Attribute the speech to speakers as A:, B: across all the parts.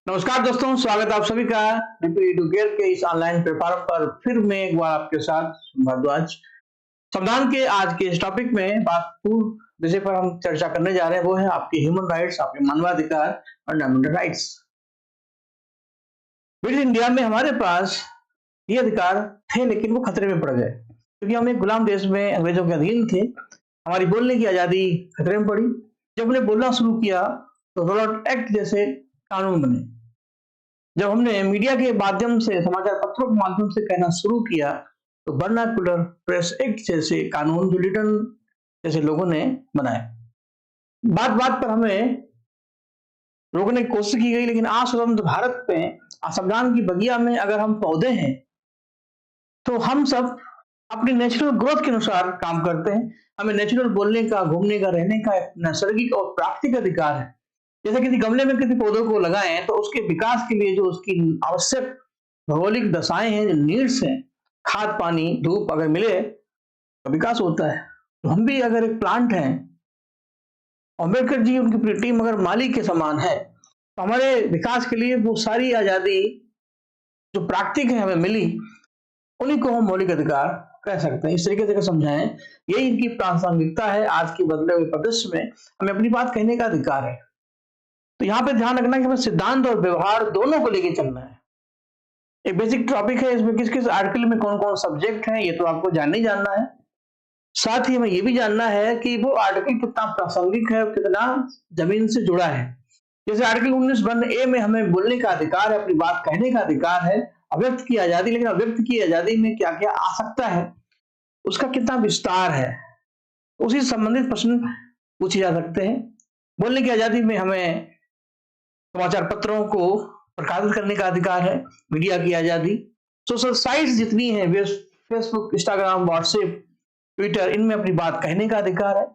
A: नमस्कार दोस्तों, स्वागत है आप सभी का डीपी एडुकेयर के इस ऑनलाइन प्लेटफॉर्म पर। फिर मैं एक बार आपके साथ भारद्वाज। संविधान के आज के इस टॉपिक में बात पूर्ण विषय पर हम चर्चा करने जा रहे हैं, वो है आपके ह्यूमन राइट्स, आपके मानवाधिकार, फंडामेंटल राइट्स। ब्रिटिश इंडिया में हमारे पास ये अधिकार थे, लेकिन वो खतरे में पड़ गए क्योंकि हम एक गुलाम देश में अंग्रेजों के अधीन थे। हमारी बोलने की आजादी खतरे में पड़ी। जब हमने बोलना शुरू किया तो रॉलेट एक्ट जैसे कानून बने। जब हमने मीडिया के माध्यम से, समाचार पत्रों के माध्यम से कहना शुरू किया तो वर्नाक्युलर प्रेस एक्ट जैसे कानून जो लिटन जैसे लोगों ने बनाए। बात बात पर हमें रोकने की कोशिश की गई, लेकिन आज स्वतंत्र भारत में संविधान की बगिया में अगर हम पौधे हैं तो हम सब अपनी नेचुरल ग्रोथ के अनुसार काम करते हैं। हमें नेचुरल बोलने का, घूमने का, रहने का एक नैसर्गिक और प्राकृतिक अधिकार है। जैसे किसी गमले में किसी पौधों को लगाएं तो उसके विकास के लिए जो उसकी आवश्यक भौगोलिक दशाएं हैं, जो नीड्स हैं, खाद, पानी, धूप अगर मिले तो विकास होता है। तो हम भी अगर एक प्लांट हैं, अम्बेडकर जी उनकी पूरी टीम अगर माली के समान है, तो हमारे विकास के लिए वो सारी आजादी जो प्राकृतिक है हमें मिली, उन्हीं को हम मौलिक अधिकार कह सकते हैं। इस तरीके से अगर समझाएं, यही इनकी प्रासंगिकता है। आज के बदले हुए परिदृश्य में हमें अपनी बात कहने का अधिकार है। तो यहाँ पे ध्यान रखना कि हमें सिद्धांत और व्यवहार दोनों को लेके चलना है। एक बेसिक टॉपिक है, इसमें किस किस आर्टिकल में कौन कौन सब्जेक्ट है, ये तो आपको जानना ही जानना है। साथ ही हमें ये भी जानना है कि वो आर्टिकल कितना प्रासंगिक है और कितना जमीन से जुड़ा है। जैसे आर्टिकल 19 ए में हमें बोलने का अधिकार है, अपनी बात कहने का अधिकार है, अव्यक्त की आजादी। लेकिन अव्यक्त की आजादी में क्या क्या आ सकता है, उसका कितना विस्तार है, उसी से संबंधित प्रश्न पूछे जा सकते हैं। बोलने की आजादी में हमें समाचार पत्रों को प्रकाशित करने का अधिकार है, मीडिया की आजादी, सोशल साइट्स जितनी है, फेसबुक, इंस्टाग्राम, व्हाट्सएप, ट्विटर, इनमें अपनी बात कहने का अधिकार है।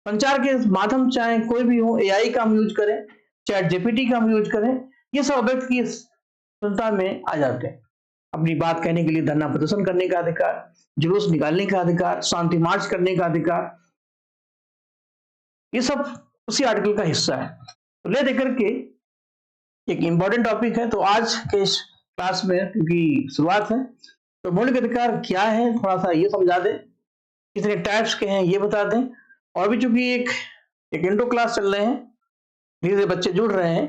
A: संचार के माध्यम चाहे कोई भी हो, एआई का हम यूज करें, चैट जीपीटी का हम यूज करें, ये सब अव्यक्त की स्वतंत्रता में आ जाते हैं। अपनी बात कहने के लिए धरना प्रदर्शन करने का अधिकार, जुलूस निकालने का अधिकार, शांति मार्च करने का अधिकार, ये सब उसी आर्टिकल का हिस्सा है। तो ले देकर के एक इंपॉर्टेंट टॉपिक है। तो आज के इस क्लास में, क्योंकि शुरुआत है, तो मौलिक अधिकार क्या है थोड़ा सा ये समझा दें, कितने टाइप्स के हैं ये बता दें। और भी चूंकि एक इंट्रो क्लास चल रहे हैं, धीरे धीरे बच्चे जुड़ रहे हैं,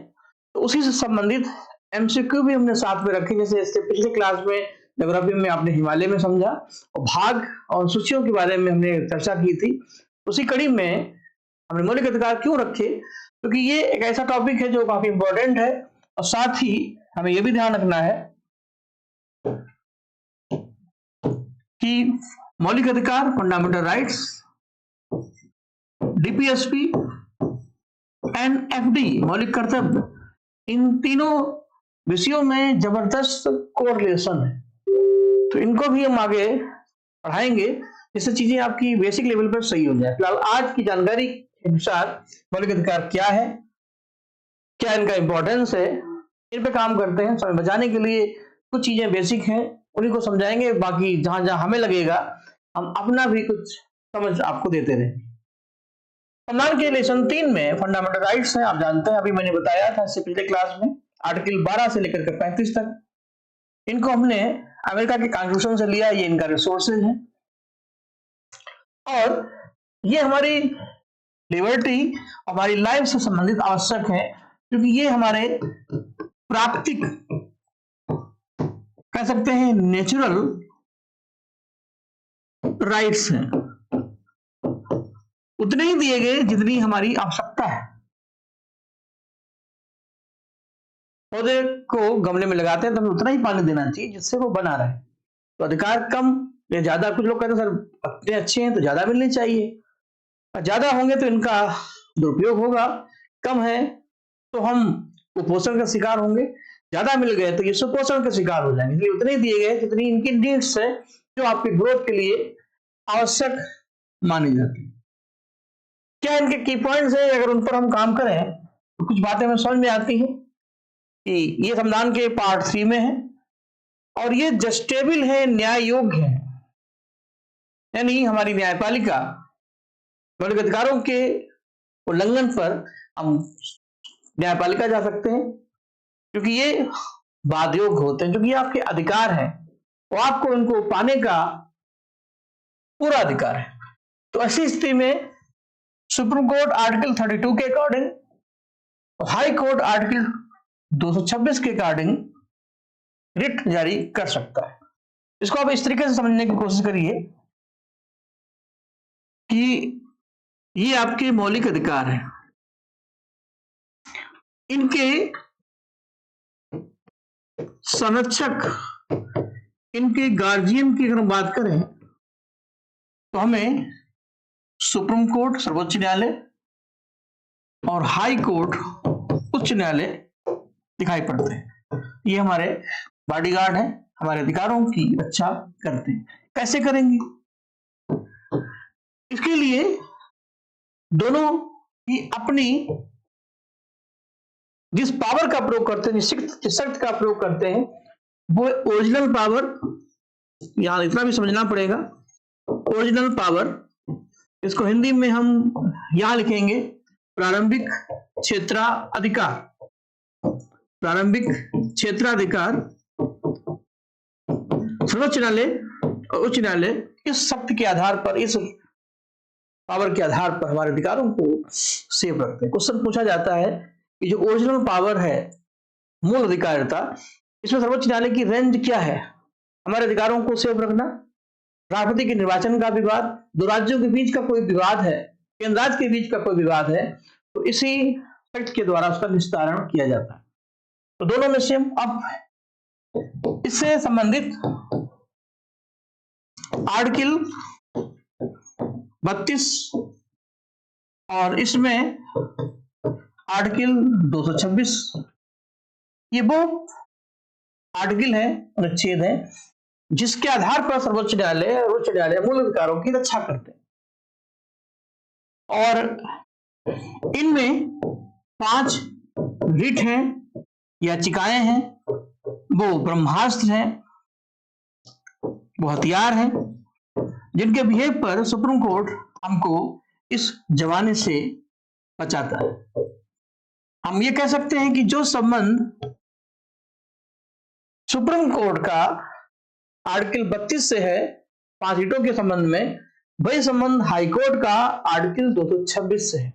A: तो उसी से संबंधित एमसीक्यू भी हमने साथ में रखे। जैसे इससे पिछले क्लास में ज्योग्राफी में आपने हिमालय में समझा और भाग और सूचियों के बारे में हमने चर्चा की थी। उसी कड़ी में हमने मौलिक अधिकार क्यों रखे, क्योंकि ये एक ऐसा टॉपिक है जो काफी इंपॉर्टेंट है। और साथ ही हमें यह भी ध्यान रखना है कि मौलिक अधिकार, फंडामेंटल राइट्स, डीपीएसपी, एनएफडी, मौलिक कर्तव्य, इन तीनों विषयों में जबरदस्त कोरिलेशन है। तो इनको भी हम आगे पढ़ाएंगे, जिससे चीजें आपकी बेसिक लेवल पर सही हो जाए। फिलहाल आज की जानकारी के अनुसार मौलिक अधिकार क्या है, क्या इनका इंपॉर्टेंस है, इन पे काम करते हैं। समय बचाने के लिए कुछ चीजें बेसिक हैं, उन्हीं को समझाएंगे। बाकी जहां जहां हमें लगेगा हम अपना भी कुछ समझ आपको देते रहे। संविधान के लेसन 3 में फंडामेंटल राइट्स है, आप जानते हैं, अभी मैंने बताया था इससे पिछले क्लास में, आर्टिकल 12 से लेकर के 35 तक। इनको हमने अमेरिका के कॉन्स्टिट्यूशन से लिया, ये इनका रिसोर्सेज है। और ये हमारी लिबर्टी, हमारी लाइफ से संबंधित आवश्यक है, क्योंकि ये हमारे प्राकृतिक, कह सकते हैं नेचुरल राइट्स हैं। उतने ही दिए गए जितनी हमारी आवश्यकता है। पौधे को गमले में लगाते हैं तो हमें उतना ही पानी देना चाहिए जिससे वो बना रहे। तो अधिकार कम या ज्यादा, कुछ लोग कहते हैं सर पत्ते अच्छे हैं तो ज्यादा मिलने चाहिए, ज्यादा होंगे तो इनका दुरुपयोग होगा, कम है तो हम कुपोषण का शिकार होंगे, ज्यादा मिल गए तो ये सुपोषण का शिकार हो जाएंगे। इसलिए उतने ही दिए गए जितनी इनकी नीड्स है, जो आपकी ग्रोथ के लिए आवश्यक मानी जाती है। क्या इनके की पॉइंट्स है, अगर उन पर हम काम करें तो कुछ बातें हमें समझ में आती हैं कि ये संविधान के पार्ट 3 में है और ये जस्टेबल है, न्याय योग्य है। यानी हमारी न्यायपालिका मौलिक अधिकारों के उल्लंघन पर हम न्यायपालिका जा सकते हैं, क्योंकि ये बाध्योग होते हैं, क्योंकि ये आपके अधिकार हैं और आपको इनको पाने का पूरा अधिकार है। तो ऐसी स्थिति में सुप्रीम कोर्ट आर्टिकल 32 के अकॉर्डिंग, हाई कोर्ट आर्टिकल 226 के अकॉर्डिंग रिट जारी कर सकता है। इसको आप इस तरीके से समझने की कोशिश करिए कि ये आपके मौलिक अधिकार हैं, इनके संरक्षक, इनके गार्जियन की अगर हम बात करें तो हमें सुप्रीम कोर्ट सर्वोच्च न्यायालय और हाई कोर्ट उच्च न्यायालय दिखाई पड़ते हैं। ये हमारे बॉडीगार्ड हैं, हमारे अधिकारों की रक्षा करते हैं। कैसे करेंगे? इसके लिए दोनों ही अपनी जिस पावर का प्रयोग करते हैं, जिस शक्ति का प्रयोग करते हैं, वो ओरिजिनल पावर, यहां इतना भी समझना पड़ेगा, ओरिजिनल पावर, इसको हिंदी में हम यहां लिखेंगे प्रारंभिक क्षेत्राधिकार। प्रारंभिक क्षेत्राधिकार सर्वोच्च न्यायालय और उच्च न्यायालय इस शक्ति के आधार पर, इस पावर के आधार पर हमारे अधिकारों को सेव रखते हैं। क्वेश्चन पूछा जाता है कि जो ओरिजिनल पावर है, मूल अधिकारिता, इसमें सर्वोच्च न्यायालय की रेंज क्या है? हमारे अधिकारों को सेव रखना, राष्ट्रपति के निर्वाचन का विवाद, दो राज्यों के बीच का कोई विवाद है, केंद्र राज्य के बीच का कोई विवाद है, तो इसी एक्ट के द्वारा उसका निस्तारण किया जाता है। तो दोनों में से अब इससे संबंधित आर्टिकल 32 और इसमें आर्टिकल 226, ये वो आर्टिकल है, अनुच्छेद है, जिसके आधार पर सर्वोच्च न्यायालय और उच्च न्यायालय मूल अधिकारों की रक्षा करते हैं। और इनमें 5 रिट हैं, याचिकाएं हैं, वो ब्रह्मास्त्र हैं, वो हथियार हैं, जिनके बिहेव पर सुप्रीम कोर्ट हमको इस जमाने से बचाता है। हम ये कह सकते हैं कि जो संबंध सुप्रीम कोर्ट का आर्टिकल 32 से है 5 रिटों के संबंध में, वही संबंध हाईकोर्ट का आर्टिकल 226 से है।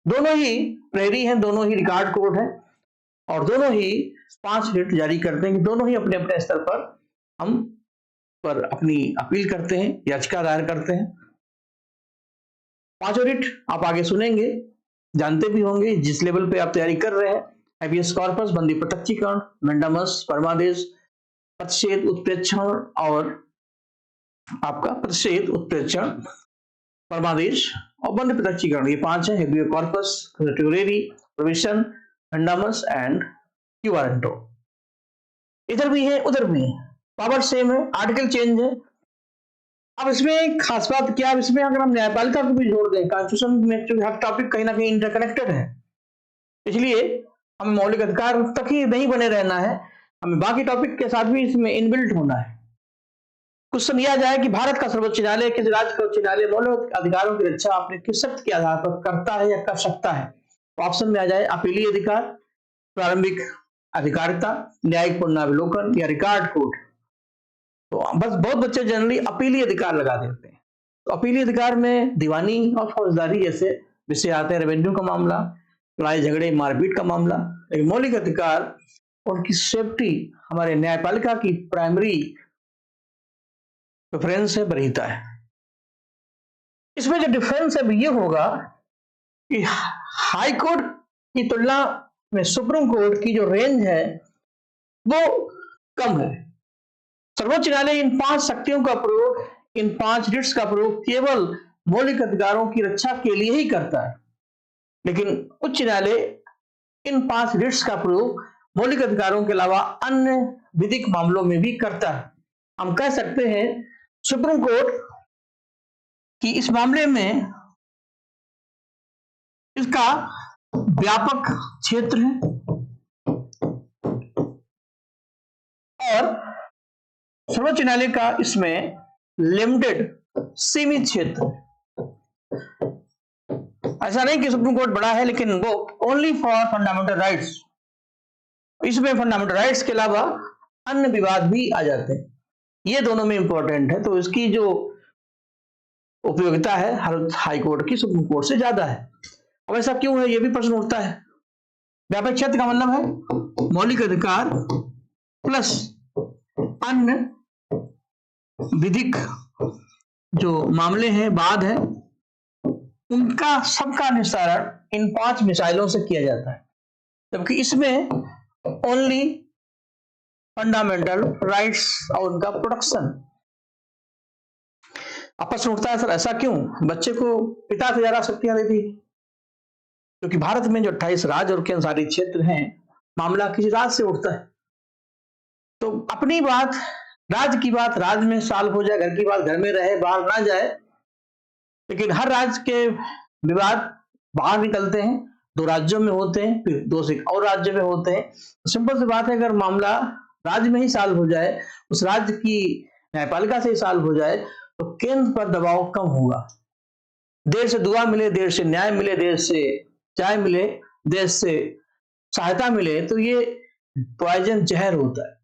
A: दोनों ही प्रहरी हैं, दोनों ही रिकॉर्ड कोर्ट हैं और दोनों ही 5 रिट जारी करते हैं कि दोनों ही अपने अपने स्तर पर हम पर अपनी अपील करते हैं, याचिका दायर करते हैं। 5 रिट आप आगे सुनेंगे, जानते भी होंगे जिस लेवल पे आप तैयारी कर रहे हैं। हैबियस कॉर्पस, बंदी प्रत्यक्षीकरण, मेंडामस, परमादेश, प्रतिषेध, उत्प्रेक्षण और आपका प्रतिषेध, उत्प्रेक्षण, परमादेश और बंदी प्रत्यक्षीकरण, ये 5 है। Habeas corpus, certiorari, prohibition, mandamus and quo warranto. इधर भी है उधर भी है, पावर सेम है, आर्टिकल चेंज है। अब इसमें खास बात क्या है, इसमें अगर हम न्यायपालिका को भी जोड़ दें, कॉन्स्टिट्यूशन में जो हर टॉपिक कहीं ना कहीं इंटरकनेक्टेड है, इसलिए हमें मौलिक अधिकार तक ही नहीं बने रहना है, हमें बाकी टॉपिक के साथ भी इसमें इनबिल्ट होना है। क्वेश्चन यह आ जाए कि भारत का सर्वोच्च न्यायालय, किस राज्य का उच्च न्यायालय मौलिक अधिकारों की रक्षा अपने किस शक्ति के आधार पर करता है या कर सकता है? तो ऑप्शन में आ जाए अपीलीय अधिकार, प्रारंभिक अधिकारिता, न्यायिक पुनरावलोकन या रिकॉर्ड कोर्ट। तो बस बहुत बच्चे जनरली अपीलीय अधिकार लगा देते हैं। तो अपीलीय अधिकार में दीवानी और फौजदारी जैसे विषय आते हैं, रेवेन्यू का मामला, लड़ाई झगड़े मारपीट का मामला। लेकिन मौलिक अधिकार और उनकी सेफ्टी हमारे न्यायपालिका की प्राइमरी प्रेफरेंस है, वरीयता है। इसमें जो डिफरेंस है ये होगा कि हाई कोर्ट की तुलना में सुप्रीम कोर्ट की जो रेंज है वो कम है। सर्वोच्च न्यायालय इन 5 शक्तियों का प्रयोग, इन 5 रिट्स का प्रयोग केवल मौलिक अधिकारों की रक्षा के लिए ही करता है, लेकिन उच्च न्यायालय इन 5 रिट्स का प्रयोग मौलिक अधिकारों के अलावा अन्य विधिक मामलों में भी करता है। हम कह सकते हैं सुप्रीम कोर्ट की इस मामले में इसका व्यापक क्षेत्र है और सर्वोच्च न्यायालय का इसमें लिमिटेड सीमित क्षेत्र है। ऐसा नहीं कि सुप्रीम कोर्ट बड़ा है, लेकिन वो ओनली फॉर फंडामेंटल राइट्स इसमें फंडामेंटल राइट्स के अलावा अन्य विवाद भी आ जाते हैं, ये दोनों में इंपॉर्टेंट है। तो इसकी जो उपयोगिता है हर हाई कोर्ट की सुप्रीम कोर्ट से ज्यादा है। अब ऐसा क्यों है, ये भी प्रश्न उठता है। व्यापक क्षेत्र का मतलब है मौलिक अधिकार प्लस अन्य विधिक जो मामले हैं, वाद है, उनका सबका निस्तारण इन 5 मिसाइलों से किया जाता है, जबकि इसमें ओनली फंडामेंटल राइट्स और उनका प्रोटेक्शन। अब प्रश्न उठता है सर ऐसा क्यों, बच्चे को पिता से ज्यादा शक्तियां देती, क्योंकि भारत में जो 28 राज्य और केंद्रशासित क्षेत्र हैं, मामला किसी राज्य से उठता है। तो अपनी बात, राज्य की बात राज्य में सॉल्व हो जाए, घर की बात घर में रहे, बाहर ना जाए। लेकिन हर राज्य के विवाद बाहर निकलते हैं, 2 राज्यों में होते हैं, फिर 2 से और राज्य में होते हैं। तो सिंपल सी बात है, अगर मामला राज्य में ही सॉल्व हो जाए, उस राज्य की न्यायपालिका से ही सॉल्व हो जाए, तो केंद्र पर दबाव कम होगा। देर से दुआ मिले, देर से न्याय मिले, देर से चाय मिले, देर से सहायता मिले, तो ये पॉइजन जहर होता है।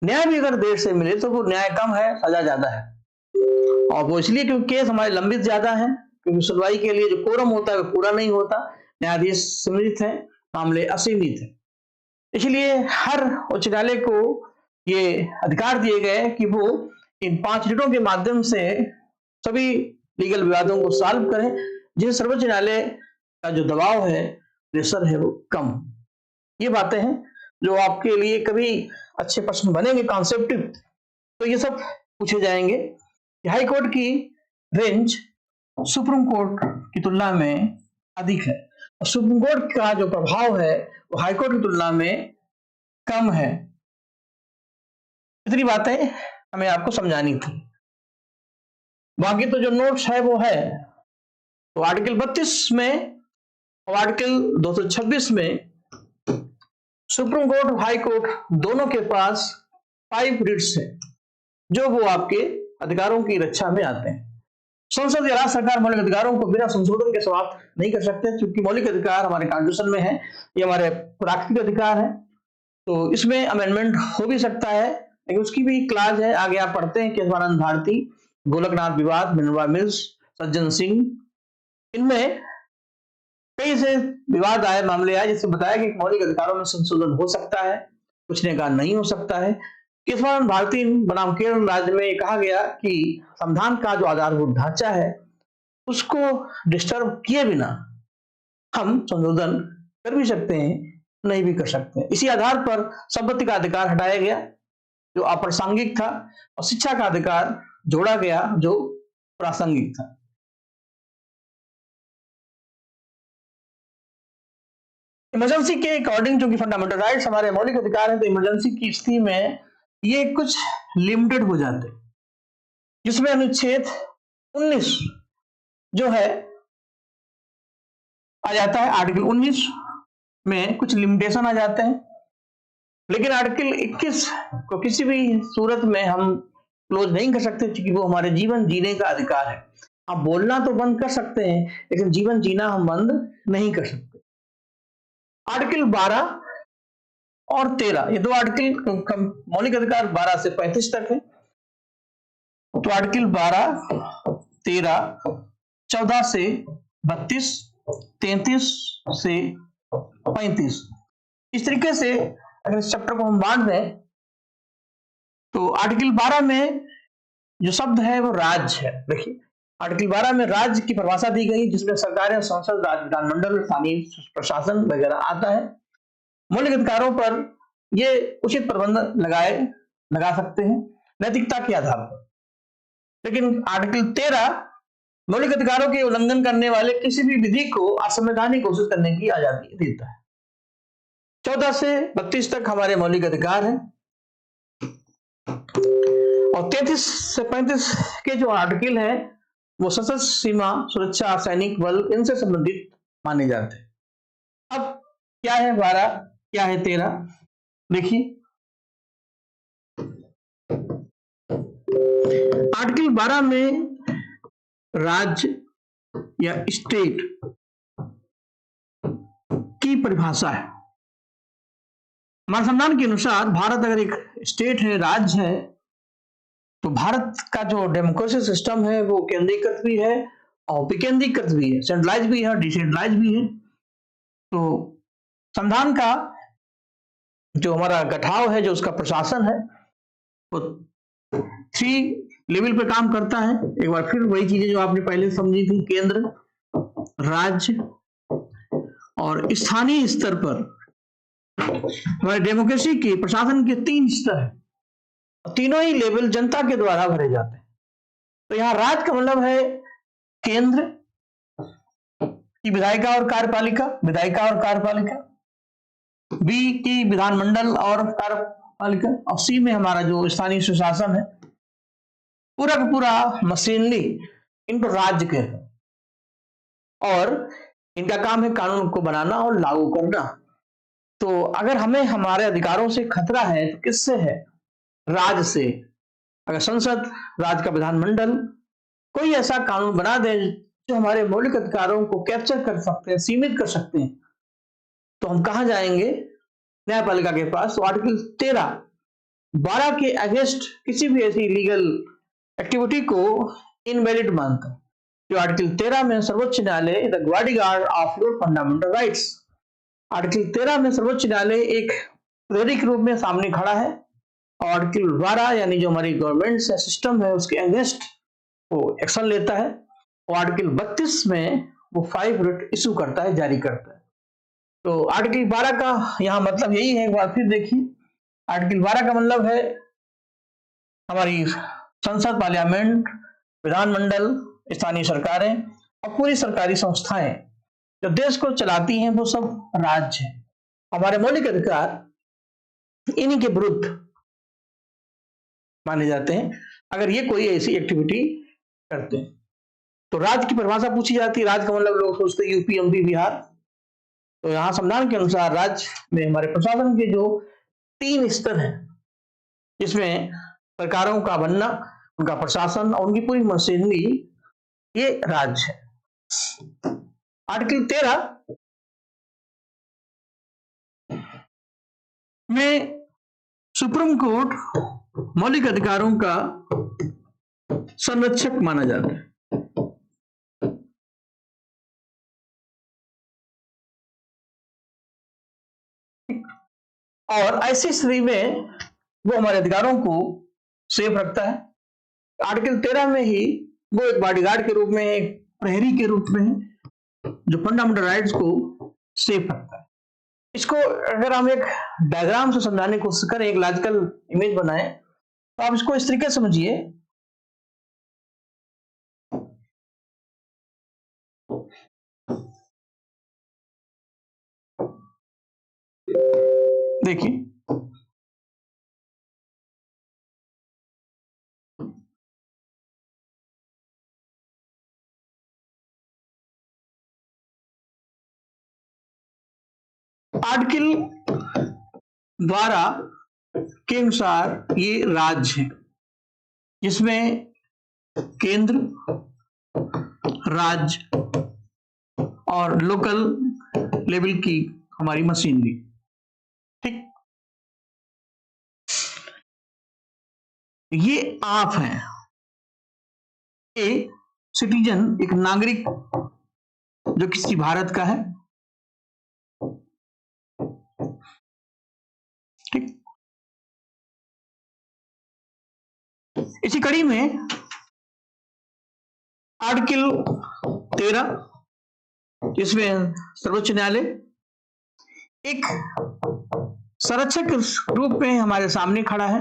A: न्याय भी अगर देर से मिले तो वो न्याय कम है, सजा ज्यादा है। और वो इसलिए क्योंकि केस हमारे लंबित ज्यादा है, क्योंकि सुनवाई के लिए जो कोरम होता है वो पूरा नहीं होता, न्यायाधीश सीमित है, मामले असीमित है। इसलिए हर उच्च न्यायालय को ये अधिकार दिए गए कि वो इन 5 रिटों के माध्यम से सभी लीगल विवादों को सॉल्व करें, जिससे सर्वोच्च न्यायालय का जो दबाव है, प्रेशर है, वो कम। ये बातें हैं जो आपके लिए कभी अच्छे प्रश्न बनेंगे कॉन्सेप्टिव, तो ये सब पूछे जाएंगे। हाई कोर्ट की रेंज सुप्रीम कोर्ट की तुलना में अधिक है, और सुप्रीम कोर्ट का जो प्रभाव है वो हाई कोर्ट की तुलना में कम है। इतनी बातें हमें आपको समझानी थी। बाकी तो जो नोट्स है वो है, तो आर्टिकल 32 में और आर्टिकल 226 में सुप्रीम कोर्ट और हाई कोर्ट दोनों के पास 5 रिट्स है, जो वो आपके अधिकारों की रक्षा में आते हैं। संसद या राज्य सरकार मौलिक अधिकारों को बिना संशोधन के समाप्त नहीं कर सकते, क्योंकि मौलिक अधिकार हमारे कॉन्स्टिट्यूशन में है, ये हमारे प्राकृतिक अधिकार है। तो इसमें अमेंडमेंट हो भी सकता है, लेकिन उसकी भी क्लाज है, आगे आप पढ़ते हैं केशवानंद भारती, गोलकनाथ विवाद, मिनर्वा मिल्स, सज्जन सिंह, इनमें कई से विवाद आए, मामले आए, जिससे बताया कि मौलिक अधिकारों में संशोधन हो सकता है, कुछ ने कहा नहीं हो सकता है। केशवानंद भारती बनाम केरल राज्य में कहा गया कि संविधान का जो आधारभूत ढांचा है उसको डिस्टर्ब किए बिना हम संशोधन कर भी सकते हैं, नहीं भी कर सकते हैं। इसी आधार पर संपत्ति का अधिकार हटाया गया जो अप्रासंगिक था, और शिक्षा का अधिकार जोड़ा गया जो प्रासंगिक था। इमरजेंसी के अकॉर्डिंग, जो कि फंडामेंटल राइट्स हमारे मौलिक अधिकार हैं, तो इमरजेंसी की स्थिति में ये कुछ लिमिटेड हो जाते हैं, जिसमें अनुच्छेद 19 जो है आ जाता है। आर्टिकल 19 में कुछ लिमिटेशन आ जाते हैं, लेकिन आर्टिकल 21 को किसी भी सूरत में हम क्लोज नहीं कर सकते, क्योंकि वो हमारे जीवन जीने का अधिकार है। आप बोलना तो बंद कर सकते हैं, लेकिन जीवन जीना हम बंद नहीं कर सकते। आर्टिकल 12 और 13, ये 2 आर्टिकल मौलिक अधिकार 12 से 35 तक है। तो आर्टिकल 12, 13, 14 से 32, 33 से 35, इस तरीके से अगर इस चैप्टर को हम बांट दें, तो आर्टिकल 12 में जो शब्द है वो राज्य है। देखिए, आर्टिकल 12 में राज्य की परिभाषा दी गई, जिसमें सरकारें, संसद, राज्य विधानमंडल, स्थानीय प्रशासन वगैरह आता है। मौलिक अधिकारों पर ये उचित प्रबंध लगा सकते हैं नैतिकता के आधार पर। लेकिन आर्टिकल 13 मौलिक अधिकारों के उल्लंघन करने वाले किसी भी विधि को असंवैधानिक घोषित करने की आजादी देता है। 14 से 32 तक हमारे मौलिक अधिकार हैं, और 33 से 35 के जो आर्टिकल हैं वो सशस्त्र सीमा सुरक्षा, सैनिक बल, इनसे संबंधित माने जाते हैं। अब क्या है 12, क्या है 13, देखिए। आर्टिकल 12 में राज्य या स्टेट की परिभाषा है। हमारे संविधान के अनुसार भारत अगर एक स्टेट है, राज्य है, तो भारत का जो डेमोक्रेसी सिस्टम है वो केंद्रीकृत भी है और विकेंद्रीकृत भी है, सेंट्रलाइज भी है और डिसेंट्रलाइज भी है। तो संविधान का जो हमारा गठाव है, जो उसका प्रशासन है, वो 3 लेवल पे काम करता है। एक बार फिर वही चीजें जो आपने पहले समझी थी, केंद्र, राज्य और स्थानीय स्तर पर हमारे डेमोक्रेसी के प्रशासन के 3 स्तर हैं। तीनों ही लेवल जनता के द्वारा भरे जाते हैं। तो यहाँ राज्य का मतलब है केंद्र की विधायिका और कार्यपालिका, बी की विधानमंडल और कार्यपालिका, और सी में हमारा जो स्थानीय सुशासन है, पूरा का पूरा मशीनरी इनको राज्य कहते हैं। और इनका काम है कानून को बनाना और लागू करना। तो अगर हमें हमारे अधिकारों से खतरा है तो किससे है? राज्य से। अगर संसद, राज्य का विधानमंडल कोई ऐसा कानून बना दे जो हमारे मौलिक अधिकारों को कैप्चर कर सकते हैं, सीमित कर सकते हैं, तो हम कहां जाएंगे? न्यायपालिका के पास। तो आर्टिकल 13(12) के अगेंस्ट किसी भी ऐसी लीगल एक्टिविटी को इनवैलिड मानता है। जो आर्टिकल 13 में सर्वोच्च न्यायालय the bodyguard of your fundamental rights, article 13 में सर्वोच्च न्यायालय एक प्रहरी के रूप में सामने खड़ा है और आर्टिकल 12 यानी जो हमारी गवर्नमेंट सिस्टम है उसके अगेंस्ट वो एक्शन लेता है। और आर्टिकल 32 में वो 5 रिट इशू करता है, जारी करता है। तो आर्टिकल 12 का यहाँ मतलब यही है, एक बार फिर देखिए। आर्टिकल 12 का मतलब है हमारी संसद, पार्लियामेंट, विधानमंडल, स्थानीय सरकारें और पूरी सरकारी संस्थाएं जो देश को चलाती हैं वो सब राज्य है। हमारे मौलिक अधिकार इन्हीं के विरुद्ध माने जाते हैं अगर ये कोई ऐसी एक्टिविटी करते हैं। तो राज्य की परिभाषा पूछी जाती है। राज्य का मतलब लोग सोचते हैं यूपी, एमपी, बिहार। तो यहाँ संविधान के अनुसार राज्य में हमारे प्रशासन के जो 3 स्तर हैं, जिसमें सरकारों का बनना, उनका प्रशासन और उनकी पूरी मशीनरी, ये राज्य है। आर्टिकल 13 में सुप्रीम कोर्ट मौलिक अधिकारों का संरक्षक माना जाता है। और ऐसी स्थिति में वो हमारे अधिकारों को सेफ रखता है। आर्टिकल 13 में ही वो एक बॉडीगार्ड के रूप में, एक प्रहरी के रूप में जो फंडामेंटल राइट्स को सेफ रखता है। इसको अगर हम एक डायग्राम से समझाने की कोशिश करें, एक लॉजिकल इमेज बनाएं, तो आप इसको इस तरीके से समझिए। देखिए, आर्टिकल 12 के अनुसार ये राज्य है, जिसमें केंद्र, राज्य और लोकल लेवल की हमारी मशीनरी, ठीक। ये आप हैं, ये सिटीजन, एक नागरिक जो किसी भारत का है, ठीक। इसी कड़ी में आर्टिकल 13, इसमें सर्वोच्च न्यायालय एक संरक्षक के रूप में हमारे सामने खड़ा है।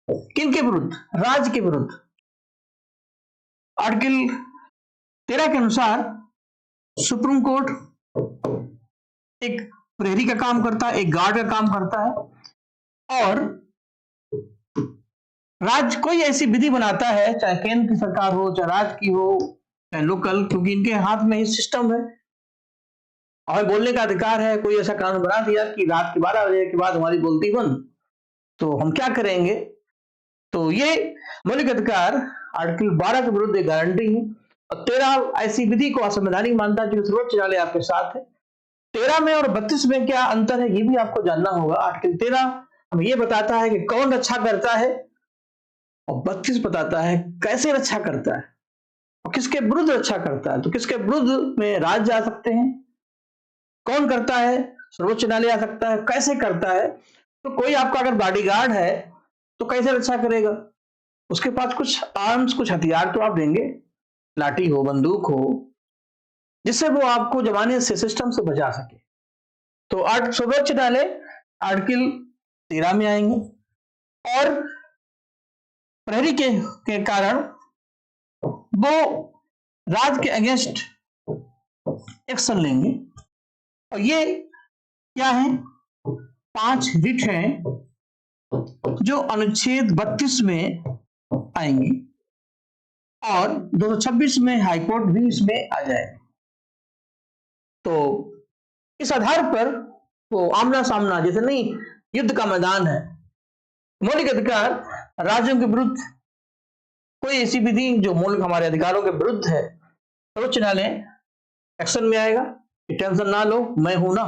A: किनके विरुद्ध? राज्य के विरुद्ध। आर्टिकल 13 के अनुसार सुप्रीम कोर्ट एक प्रहरी का काम करता है, एक गार्ड का काम करता है। और राज्य कोई ऐसी विधि बनाता है, चाहे केंद्र की सरकार हो, चाहे राज्य की हो, चाहे लोकल, क्योंकि इनके हाथ में ही सिस्टम है, हमें बोलने का अधिकार है। कोई ऐसा कानून बना दिया कि रात के 12 बजे के बाद हमारी बोलती बंद, तो हम क्या करेंगे? तो ये मौलिक अधिकार आर्टिकल 12 के विरुद्ध एक गारंटी है। और 13 ऐसी विधि को असंवैधानिक मानता है, जो सर्वोच्च न्यायालय आपके साथ है। 13 में और 32 में क्या अंतर है ये भी आपको जानना होगा। आर्टिकल 13 हमें ये बताता है कि कौन रक्षा करता है, और 32 बताता है कैसे रक्षा करता है और किसके विरुद्ध रक्षा करता है। तो किसके विरुद्ध में राज्य जा सकते हैं, कौन करता है, सर्वोच्च न्यायालय आ सकता है, कैसे करता है। तो कोई आपका अगर बॉडीगार्ड है तो कैसे रक्षा करेगा, उसके पास कुछ आर्म्स, कुछ हथियार तो आप देंगे, लाठी हो, बंदूक हो, जिससे वो आपको जमाने से, सिस्टम से बचा सके। तो सर्वोच्च न्यायालय आर्टिकल 13 में आएंगे, और प्रहरी के कारण वो राज्य के अगेंस्ट एक्शन लेंगे। और ये क्या है, 5 रिट हैं जो अनुच्छेद 32 में आएंगी, और 226 में हाईकोर्ट भी इसमें आ जाएगा। तो इस आधार पर वो आमना सामना, जैसे नहीं युद्ध का मैदान है, मौलिक अधिकार राज्यों के विरुद्ध कोई ऐसी विधि जो मौलिक हमारे अधिकारों के विरुद्ध है, सर्वोच्च न्यायालय एक्शन में आएगा कि टेंशन ना लो, मैं हूं ना,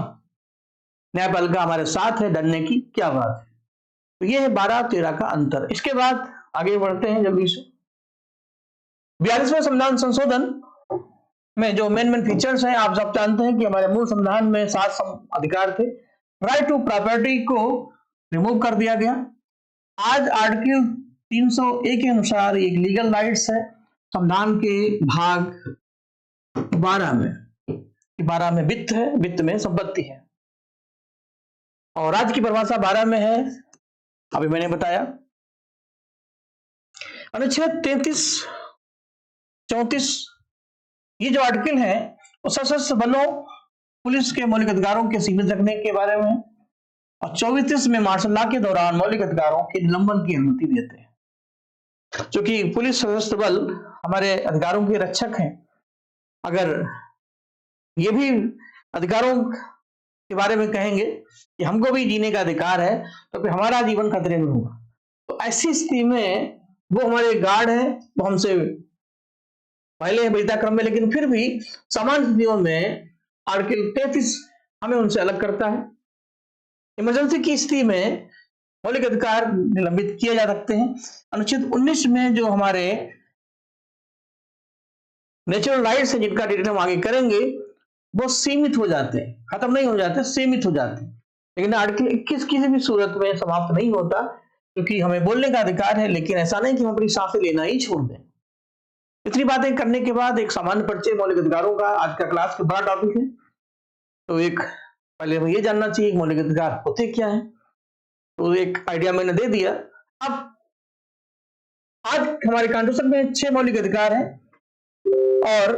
A: न्यायपालिका हमारे साथ है, डरने की क्या बात है। तो ये है 12-13 का अंतर। इसके बाद आगे बढ़ते हैं जल्दी से। 42वें संविधान संशोधन में जो मेन फीचर्स हैं, आप सब जानते हैं कि हमारे मूल संविधान में 7 अधिकार थे। राइट टू प्रॉपर्टी को रिमूव कर दिया गया। आज आर्टिकल 301 के अनुसार एक लीगल राइट्स है संविधान के भाग 12 में वित्त है, वित्त में संपत्ति है, और राज्य की परिभाषा 12 में है, अभी मैंने बताया। अनुच्छेद 33, 34 ये जो आर्टिकल है वो सशस्त्र बलों, पुलिस के मौलिक अधिकारों के सीमित रखने के बारे में, और 34 में मार्शल लॉ के दौरान मौलिक अधिकारों के निलंबन की अनुमति देते हैं। क्योंकि पुलिस, सशस्त्र बल हमारे अधिकारों के रक्षक हैं, अगर ये भी अधिकारों के बारे में कहेंगे कि हमको भी जीने का अधिकार है, तो फिर हमारा जीवन खतरे में होगा। तो ऐसी स्थिति में वो हमारे गार्ड है, वो हमसे पहले वरीयता क्रम में, लेकिन फिर भी सामान्य स्थितियों में आर्टिकल 33 हमें उनसे अलग करता है। इमरजेंसी की स्थिति में मौलिक अधिकार निलंबित किए जा सकते हैं। अनुच्छेद 19 में जो हमारे नेचुरल राइट्स है, जिनका डिटेल हम आगे करेंगे, वो सीमित हो जाते हैं, खत्म नहीं हो जाते, सीमित हो जाते हैं। लेकिन आर्टिकल 21 किसी भी सूरत में समाप्त नहीं होता, क्योंकि हमें बोलने का अधिकार है, लेकिन ऐसा नहीं कि हम अपनी सांसें लेना ही छोड़ दें। इतनी बातें करने के बाद एक सामान्य परिचय मौलिक अधिकारों का आज का क्लास का बड़ा टॉपिक है। तो एक पहले हमें ये जानना चाहिए मौलिक अधिकार होते क्या है, तो एक आइडिया मैंने दे दिया। अब आज हमारे कॉन्स्टिट्यूशन में 6 मौलिक अधिकार हैं, और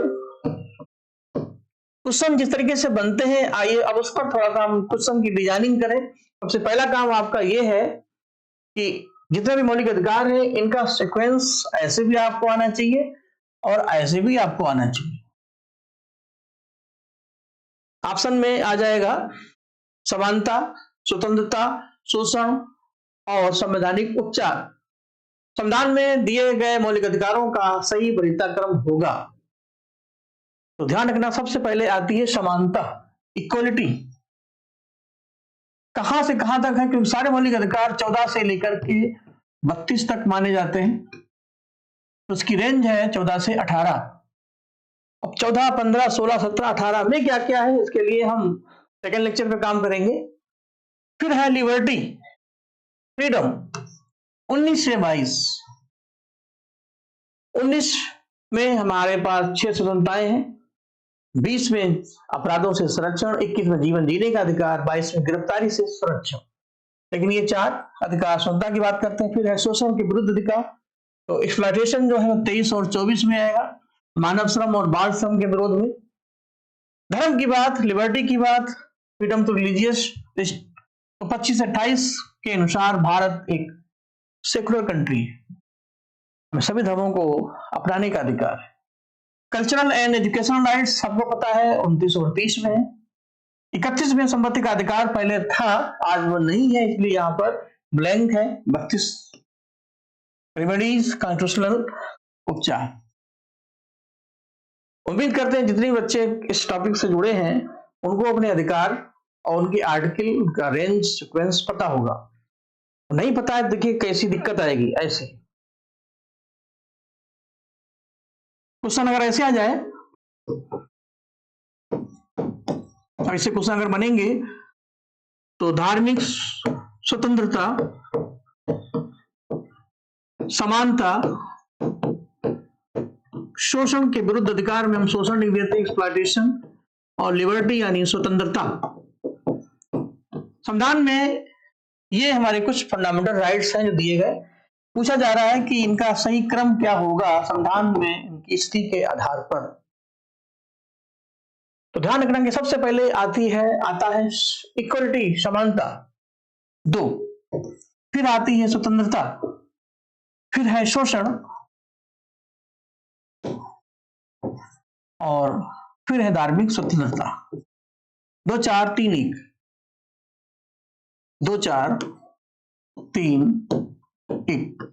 A: क्वेश्चन जिस तरीके से बनते हैं, आइए अब उस पर थोड़ा सा हम क्वेश्चन की डिजाइनिंग करें। सबसे पहला काम आपका ये है कि जितने भी मौलिक अधिकार है इनका सीक्वेंस ऐसे भी आपको आना चाहिए और ऐसे भी आपको आना चाहिए। ऑप्शन में आ जाएगा समानता, स्वतंत्रता, शोषण और संवैधानिक उपचार। संविधान में दिए गए मौलिक अधिकारों का सही वरीयता क्रम होगा। तो ध्यान रखना, सबसे पहले आती है समानता, इक्वलिटी। कहां से कहां तक है, क्योंकि सारे मौलिक अधिकार 14 से लेकर के 32 तक माने जाते हैं, तो उसकी रेंज है 14 से 18। अब 14, 15, 16, 17, 18 में क्या क्या है, इसके लिए हम सेकेंड लेक्चर पे काम करेंगे। फिर है लिबर्टी, फ्रीडम, 19 से 22। 19 में हमारे पास 6 स्वतंत्रताएं हैं, 20 में अपराधों से संरक्षण, 21 में जीवन जीने का अधिकार, 22 में गिरफ्तारी से संरक्षण। लेकिन ये 4 अधिकार स्वतंत्रता की बात करते हैं। फिर है शोषण के विरुद्ध अधिकार, तो एक्सप्लॉयटेशन जो है 23 और 24 में आएगा, मानव श्रम और बाल श्रम के विरोध में। धर्म की बात, लिबर्टी की बात, फ्रीडम टू रिलीजियस, तो 25-28 के अनुसार भारत एक सेकुलर कंट्री है, हमें सभी धर्मों को अपनाने का अधिकार है। कल्चरल एंड एजुकेशनल राइट्स सबको पता है, 29 और 30 में है। 31 में संपत्ति का अधिकार पहले था, आज वो नहीं है, इसलिए यहाँ पर ब्लैंक है। 32 रेमेडीज, कॉन्स्टिट्यूशनल उपचार। उम्मीद करते हैं जितने बच्चे इस टॉपिक से जुड़े हैं उनको अपने अधिकार और उनके आर्टिकल, उनका रेंज, सीक्वेंस पता होगा। नहीं पता है, देखिए कैसी दिक्कत आएगी। ऐसे क्वेश्चन अगर ऐसे आ जाए, ऐसे क्वेश्चन अगर बनेंगे तो धार्मिक स्वतंत्रता, समानता, शोषण के विरुद्ध अधिकार में हम शोषण नहीं देते, एक्सप्लॉयटेशन, और लिबर्टी यानी स्वतंत्रता। संविधान में ये हमारे कुछ फंडामेंटल राइट्स हैं जो दिए गए। पूछा जा रहा है कि इनका सही क्रम क्या होगा संविधान में इनकी स्थिति के आधार पर। तो ध्यान रखना कि सबसे पहले आता है इक्वलिटी, समानता, 2, फिर आती है स्वतंत्रता, फिर है शोषण, और फिर है धार्मिक स्वतंत्रता। 2 4 3 1, 2 4 3 1,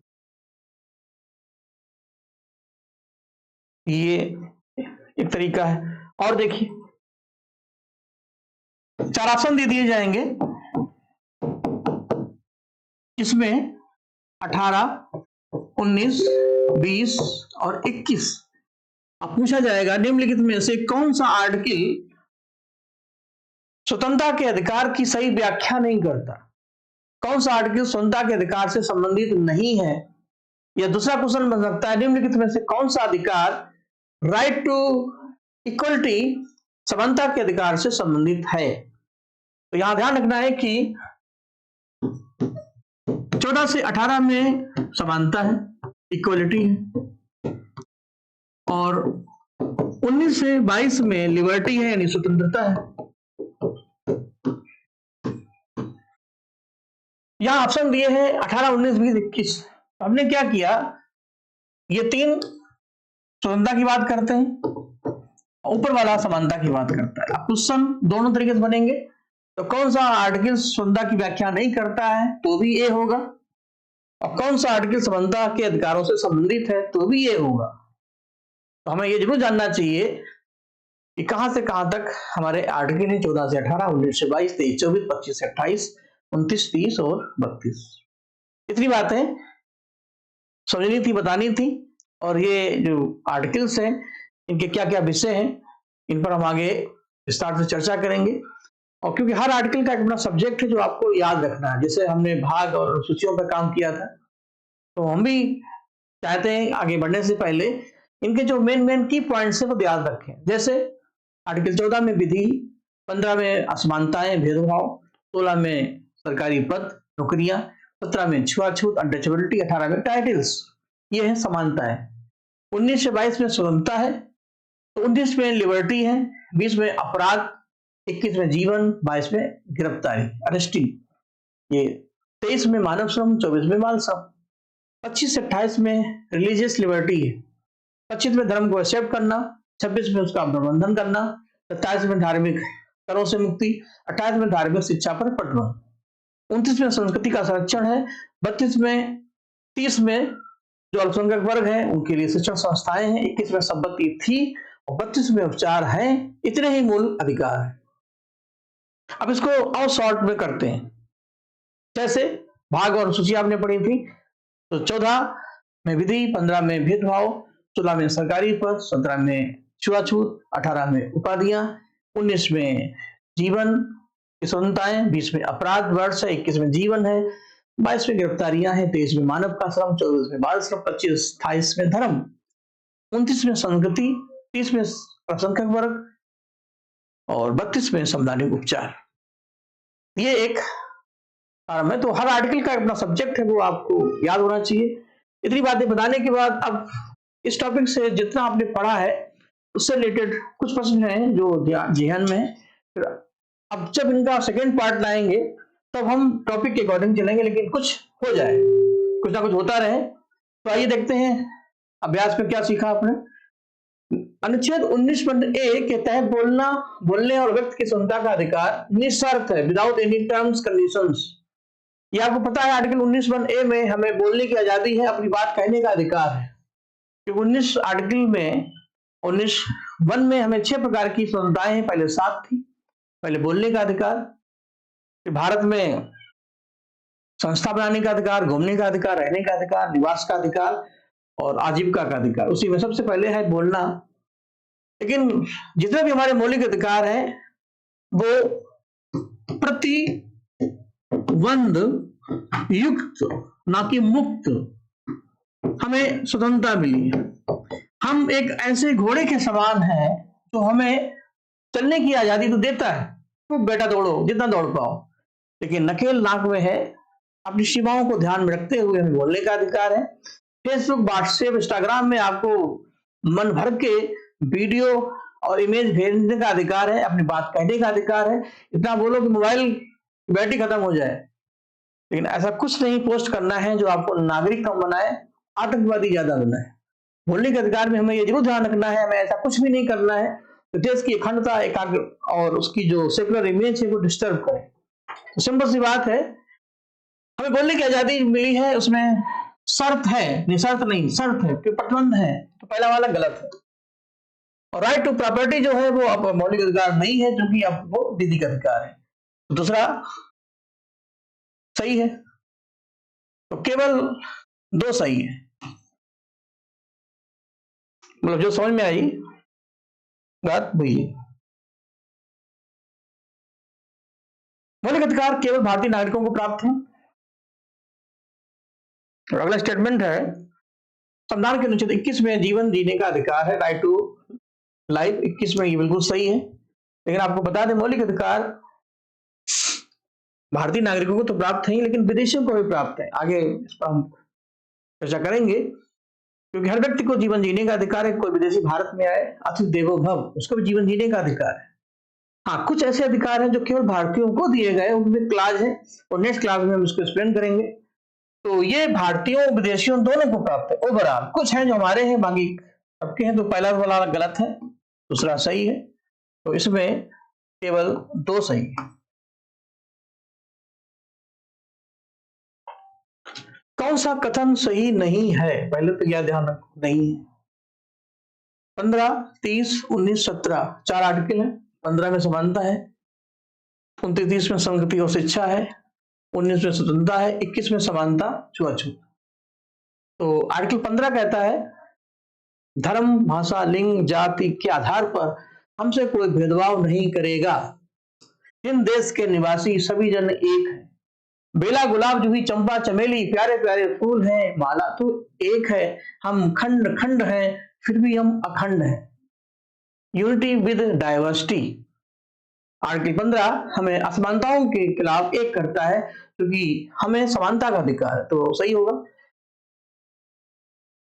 A: ये एक तरीका है। और देखिए 4 ऑप्शन दे दिए जाएंगे, इसमें 18, 19, 20 और 21। अब पूछा जाएगा निम्नलिखित में से कौन सा आर्टिकल स्वतंत्रता के अधिकार की सही व्याख्या नहीं करता, कौन सा आर्टिकल स्वतंत्रता के अधिकार से संबंधित नहीं है। या दूसरा क्वेश्चन बन सकता है निम्नलिखित में से कौन सा अधिकार राइट टू इक्वलिटी, समानता के अधिकार से संबंधित है। तो यहां ध्यान रखना है कि 14 से 18 में समानता है, इक्वलिटी है, और 19 से 22 में लिबर्टी है यानी स्वतंत्रता है। यहां ऑप्शन दिए हैं 18, 19, 20, 21। हमने क्या किया, ये 3 स्वतंत्रता की बात करते हैं, ऊपर वाला समानता की बात करता है। अब क्वेश्चन दोनों तरीके से बनेंगे। तो कौन सा आर्टिकल स्वतंत्रता की व्याख्या नहीं करता है तो भी ए होगा, और कौन सा आर्टिकल समानता के अधिकारों से संबंधित है तो भी ये होगा। तो हमें ये जरूर जानना चाहिए कि कहां से कहां तक हमारे आर्टिकल है। 14 से 18, 19 से 22, 23, 24, 25 से 28, 29, 30 और 32। इतनी बातें समझनी थी, बतानी थी। और ये जो आर्टिकल्स हैं इनके क्या क्या विषय हैं, इन पर हम आगे विस्तार से चर्चा करेंगे। और क्योंकि हर आर्टिकल का एक अपना सब्जेक्ट है जो आपको याद रखना है, जैसे हमने भाग और सूचियों पर काम किया था, तो हम भी चाहते हैं आगे बढ़ने से पहले इनके जो मेन की पॉइंट्स है वो याद रखें। जैसे आर्टिकल 14 में विधि, 15 में असमानताएं, भेदभाव, 16 में सरकारी पद, नौकरियां, 17 में छुआछूत, अनटचेबिलिटी, 18 में टाइटल्स, ये है समानता है। 19 से 22 में स्वतंत्रता है, तो 19 में लिबर्टी है, 20 में अपराध, 21 में जीवन, 22 में गिरफ्तारी, अरेस्टिंग, ये 23 में मानव श्रम, 24 में बाल श्रम, 25 से 28 में रिलीजियस लिबर्टी है, 25 में धर्म को एक्सेप्ट करना, 26 में उसका प्रबंधन करना, 27 में धार्मिक करों से मुक्ति, 28 में धार्मिक शिक्षा पर प्रतिबंध, 29 में संस्कृति का संरक्षण है, 32 में 30 में जो अल्पसंख्यक वर्ग है उनके लिए शिक्षण संस्थाएं हैं, 21 में संपत्ति थी और 32 में उपचार है। इतने ही मूल अधिकार है। अब इसको और शॉर्ट में करते हैं। जैसे भाग और सूची आपने पढ़ी थी, तो 14 में विधि, 15 में भेदभाव, 16 में सरकारी पद, 17 में छुआछूत, 18 में उपाधियां, 19 में जीवन की स्वतंत्रताएं, 20 में अपराध वर्ष है, 21 में जीवन है, 22 में गिरफ्तारियां हैं, 23 में मानव का श्रम, 24 में बाल श्रम, 25 28 में धर्म, 29 में संस्कृति, 30 में अल्पसंख्यक वर्ग और 32 में संवैधानिक उपचार। ये एक आरंभ है। तो हर आर्टिकल का अपना सब्जेक्ट है, वो आपको याद होना चाहिए। इतनी बातें बताने के बाद अब इस टॉपिक से जितना आपने पढ़ा है उससे रिलेटेड कुछ प्रश्न हैं जो जेहन में है। फिर अब जब इनका सेकेंड पार्ट लाएंगे तब हम टॉपिक के अकॉर्डिंग चलेंगे, लेकिन कुछ हो जाए, कुछ ना कुछ होता रहे। तो आइए देखते हैं अभ्यास में क्या सीखा आपने। अनुच्छेद 19(a) के तहत बोलने और व्यक्त की स्वतंत्रता का अधिकार निशर्त है, विदाउट एनी टर्म्स कंडीशंस। ये आपको पता है आर्टिकल 19(a) में हमें बोलने की आजादी है, अपनी बात कहने का अधिकार है। क्योंकि 19 आर्टिकल में 19(1) में हमें 6 प्रकार की स्वतंत्रताएं हैं, पहले 7 थी। पहले बोलने का अधिकार, फिर भारत में संस्था बनाने का अधिकार, घूमने का अधिकार, रहने का अधिकार, निवास का अधिकार और आजीविका का अधिकार। उसी में सबसे पहले है बोलना। लेकिन जितने भी हमारे मौलिक अधिकार हैं वो प्रतिबंध युक्त ना कि मुक्त हमें स्वतंत्रता मिली है। हम एक ऐसे घोड़े के समान हैं जो हमें चलने की आजादी तो देता है, तो बेटा दौड़ो जितना दौड़ पाओ, लेकिन नकेल नाक में है। अपनी सीमाओं को ध्यान में रखते हुए हमें बोलने का अधिकार है। फेसबुक, व्हाट्सएप, इंस्टाग्राम में आपको मन भर के वीडियो और इमेज भेजने का अधिकार है, अपनी बात कहने का अधिकार है। इतना बोलो कि मोबाइल की बैटरी खत्म हो जाए, लेकिन ऐसा कुछ नहीं पोस्ट करना है जो आपको नागरिक कम बनाए, आतंकवादी ज्यादा बनाए। बोलने के अधिकार में हमें ये जरूर ध्यान रखना है, हमें ऐसा कुछ भी नहीं करना है तो देश की अखंडता, एकाग्र और उसकी जो सेक्युलर इमेज है वो डिस्टर्ब करे। तो सिंपल सी बात है, हमें बोलने की आजादी मिली है, उसमें शर्त है, निशर्त नहीं, शर्त है कि प्रतिबंध है, तो पहला वाला गलत है। और राइट टू प्रॉपर्टी जो है वो अब मौलिक अधिकार नहीं है, जो कि अब वो दीदी का अधिकार है। तो दूसरा सही है, तो केवल 2 सही है, मतलब जो समझ में आई बात वही है। मौलिक अधिकार केवल भारतीय नागरिकों को प्राप्त है। और अगला स्टेटमेंट है, संविधान के अनुच्छेद 21 में जीवन जीने का अधिकार है, राइट टू लाइफ। 21 में ये बिल्कुल सही है, लेकिन आपको बता दें मौलिक अधिकार भारतीय नागरिकों को तो प्राप्त है, लेकिन विदेशियों को भी प्राप्त है। आगे इस पर हम चर्चा करेंगे, क्योंकि हर व्यक्ति को जीवन जीने का अधिकार है। कोई विदेशी भारत में आए, अतिथि देवो भव, उसको भी जीवन जीने का अधिकार है। हाँ, कुछ ऐसे अधिकार हैं जो केवल भारतीयों को दिए गए, उनमें क्लाज है और नेक्स्ट क्लास में हम इसको एक्सप्लेन करेंगे। तो ये भारतीयों विदेशियों दोनों को प्राप्त है ओवरऑल। कुछ हैं जो हमारे हैं, बाकी सबके हैं। तो पहला वाला गलत है, दूसरा सही है, तो इसमें केवल 2 सही है। कौन सा कथन सही नहीं है, पहले तो यह ध्यान रखो, नहीं है। 15, 30, 19, 17 4 आर्टिकल है। 15 में समानता है, 29, 30 में संगति और शिक्षा है, 19 में स्वतंत्रता है, 21 में समानता, छुआछूत। तो आर्टिकल 15 कहता है धर्म, भाषा, लिंग, जाति के आधार पर हमसे कोई भेदभाव नहीं करेगा। जिन देश के निवासी सभी जन एक है। बेला, गुलाब, जूही, चंपा, चमेली प्यारे प्यारे फूल हैं, माला तो एक है। हम खंड खंड हैं, फिर भी हम अखंड हैं। Unity with diversity. आर्टिकल 15 हमें असमानताओं के खिलाफ एक करता है, क्योंकि हमें समानता का अधिकार है, तो सही होगा।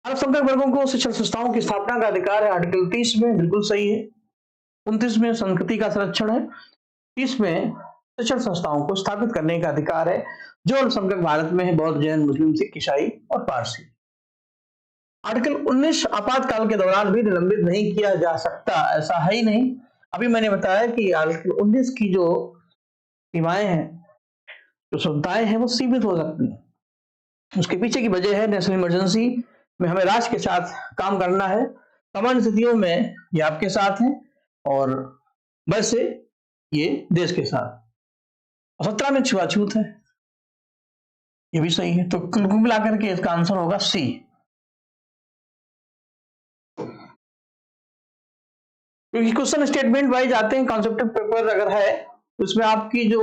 A: अल्पसंख्यक वर्गों को शिक्षण संस्थाओं की स्थापना का अधिकार है, आर्टिकल 30 में, बिल्कुल सही है। 29 में संस्कृति का संरक्षण है, 30 में शिक्षण संस्थाओं को स्थापित करने का अधिकार है, जो अल्पसंख्यक भारत में है, बौद्ध, जैन, मुस्लिम, सिख, ईसाई और पारसी। आर्टिकल 19 आपातकाल के दौरान भी निलंबित नहीं किया जा सकता, ऐसा है ही नहीं। अभी मैंने बताया कि आर्टिकल 19 की जो सीमाएं हैं, जो सुविधाएं हैं, वो सीमित हो सकती हैं। उसके पीछे की वजह है नेशनल इमरजेंसी में हमें राष्ट्र के साथ काम करना है। सामान्य स्थितियों में ये आपके साथ है और वैसे ये देश के साथ। 17 में छुआछूत है, ये भी सही है। तो कुल मिलाकर के इसका आंसर होगा सी। क्योंकि क्वेश्चन स्टेटमेंट वाइज आते हैं, कॉन्सेप्टिव पेपर अगर है तो उसमें आपकी जो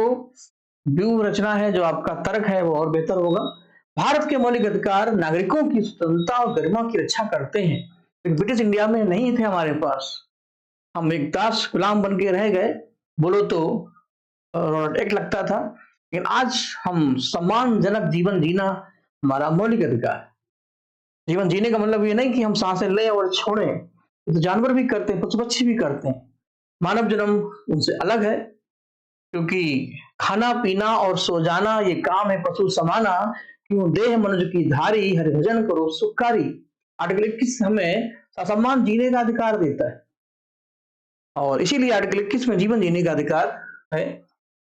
A: व्यू रचना है, जो आपका तर्क है, वो और बेहतर होगा। भारत के मौलिक अधिकार नागरिकों की स्वतंत्रता और गरिमा की रक्षा करते हैं। ब्रिटिश इंडिया में नहीं थे हमारे पास, हम एक दास गुलाम बन के रह गए, बोलो तो एक लगता था। लेकिन आज हम सम्मानजनक जीवन जीना हमारा मौलिक अधिकार है। जीवन जीने का मतलब ये नहीं कि हम सांसें लें और छोड़ें, ये तो जानवर भी करते हैं, पशु पक्षी भी करते हैं। मानव जन्म उनसे अलग है, क्योंकि खाना पीना और सो जाना ये काम है पशु समाना, क्यों देह मनुष्य की धारी, हरि भजन करो सुखकारी। आर्टिकल 21 हमें ससम्मान जीने का अधिकार देता है, और इसीलिए आर्टिकल 21 में जीवन जीने का अधिकार है।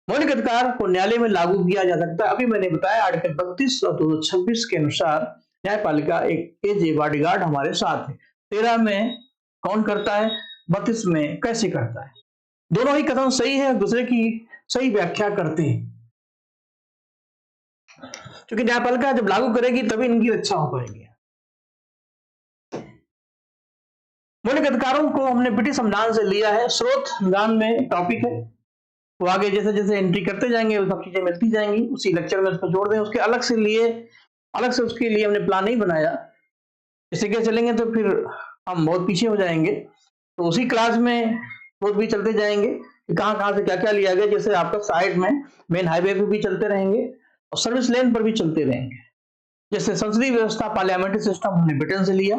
A: मौलिक अधिकार को न्यायालय में लागू किया जा सकता है। अभी मैंने बताया आर्टिकल 32 और 226 के अनुसार न्यायपालिका एक एज बॉडीगार्ड हमारे साथ है। 13 में कौन करता है, 32 में कैसे करता है। दोनों ही कथन सही है, दूसरे की सही व्याख्या करते हैं, क्योंकि न्यायपालिका जब लागू करेगी तभी इनकी रक्षा हो पाएगी। मौलिक अधिकारों को हमने ब्रिटिश संविधान से लिया है, स्रोत संविधान में टॉपिक है, वो आगे जैसे जैसे एंट्री करते जाएंगे वो सब चीजें मिलती जाएंगी, उसी लेक्चर में उसको जोड़ दें, उसके अलग से उसके लिए हमने प्लान नहीं बनाया, इसी के चलेंगे तो फिर हम बहुत पीछे हो जाएंगे। तो उसी क्लास में बहुत भी चलते जाएंगे कि कहाँ कहाँ से क्या क्या लिया गया, जैसे आपका साइड में मेन हाईवे पे भी चलते रहेंगे और सर्विस लेन पर भी चलते रहेंगे। जैसे संसदीय व्यवस्था पार्लियामेंट्री सिस्टम हमने ब्रिटेन से लिया,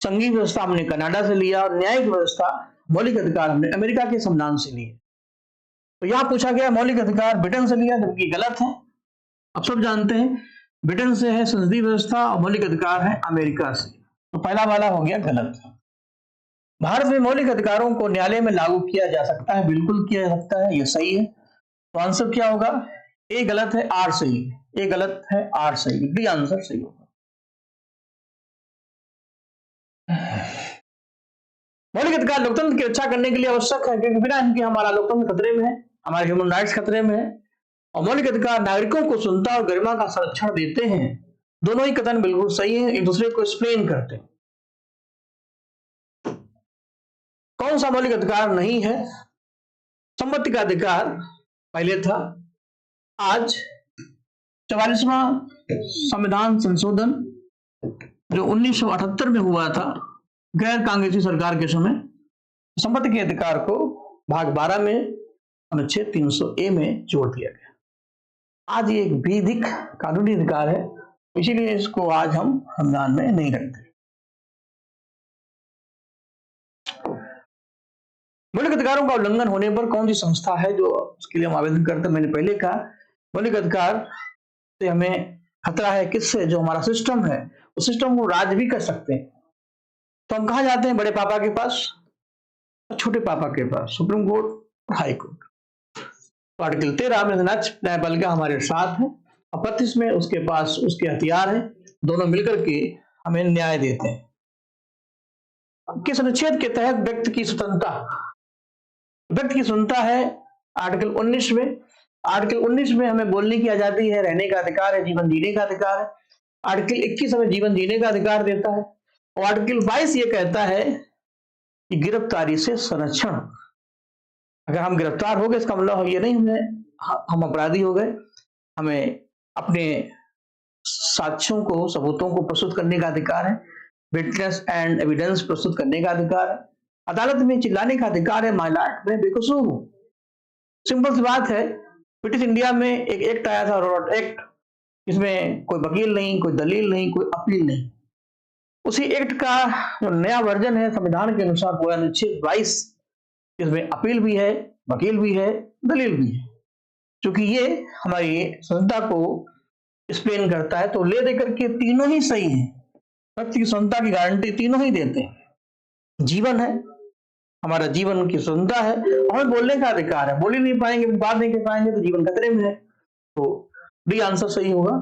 A: संघीय व्यवस्था हमने कनाडा से लिया और न्यायिक व्यवस्था मौलिक अधिकार हमने अमेरिका के संविधान से लिए। तो यहां पूछा गया मौलिक अधिकार ब्रिटेन से लिया, जबकि गलत है। अब सब जानते हैं ब्रिटेन से है संसदीय व्यवस्था और मौलिक अधिकार है अमेरिका से, तो पहला वाला हो गया गलत। भारत में मौलिक अधिकारों को न्यायालय में लागू किया जा सकता है, बिल्कुल किया जा सकता है, यह सही है। तो आंसर क्या होगा? ए गलत है, आर सही है। ए गलत है, आर सही है, डी आंसर सही होगा। मौलिक अधिकार लोकतंत्र की रक्षा करने के लिए आवश्यक है, क्योंकि बिना इनके हमारा लोकतंत्र खतरे में है, हमारे ह्यूमन राइट्स खतरे में है। और मौलिक अधिकार नागरिकों को सुनता और गरिमा का संरक्षण देते हैं। दोनों ही कथन बिल्कुल सही है, एक दूसरे को एक्सप्लेन करते हैं। कौन सा मौलिक अधिकार नहीं है? संपत्ति का अधिकार पहले था, आज 44वां संविधान संशोधन जो 1978 में हुआ था गैर कांग्रेसी सरकार के समय, संपत्ति के अधिकार को भाग 12 में अनुच्छेद 300A में जोड़ दिया गया। आज ये एक विधिक कानूनी अधिकार है, इसीलिए इसको आज हम संविधान में नहीं रखते। मौलिक अधिकारों का उल्लंघन होने पर कौन सी संस्था है जो उसके लिए हम आवेदन करते हैं? मैंने पहले कहा मौलिक अधिकार से हमें खतरा है, किससे? जो हमारा सिस्टम है, उस सिस्टम को राज भी कर सकते हैं। तो हम कहा जाते हैं? बड़े पापा के पास और छोटे पापा के पास, सुप्रीम कोर्ट और हाई कोर्ट। तो आर्टिकल 13 में न्यायपालिका हमारे साथ है और 35 में उसके पास उसके हथियार है, दोनों मिलकर के हमें न्याय देते हैं। किस अनुच्छेद के तहत व्यक्ति की स्वतंत्रता? व्यक्ति की स्वतंत्रता है आर्टिकल 19 में। आर्टिकल 19 में हमें बोलने की आजादी है, रहने का अधिकार है, जीवन जीने का अधिकार है। आर्टिकल 21 हमें जीवन जीने का अधिकार देता है और आर्टिकल 22 ये कहता है कि गिरफ्तारी से संरक्षण। अगर हम गिरफ्तार हो गए इसका मतलब ये नहीं हम अपराधी हो गए, हमें अपने साक्ष्यों को, सबूतों को प्रस्तुत करने का अधिकार है, विटनेस एंड एविडेंस प्रस्तुत करने का अधिकार है, अदालत में चिल्लाने का अधिकार है, माय लॉर्ड मैं बेकसूर हूं। सिंपल सी बात है। ब्रिटिश इंडिया में एक एक्ट आया था, रॉड एक्ट, इसमें कोई वकील नहीं, कोई दलील नहीं, कोई अपील नहीं। उसी एक्ट का जो नया वर्जन है संविधान के अनुसार वो अनुच्छेद 22, इसमें अपील भी है, वकील भी है, दलील भी है। क्योंकि ये हमारी स्वतंत्रता को एक्सप्लेन करता है, तो ले देकर के तीनों ही सही है। व्यक्ति की स्वतंत्रता की गारंटी तीनों ही देते हैं। जीवन है, हमारा जीवन की स्वतंत्रता है, हमें बोलने का अधिकार है, बोल ही नहीं पाएंगे, बात नहीं कर पाएंगे तो जीवन खतरे में है। तो डी आंसर सही होगा।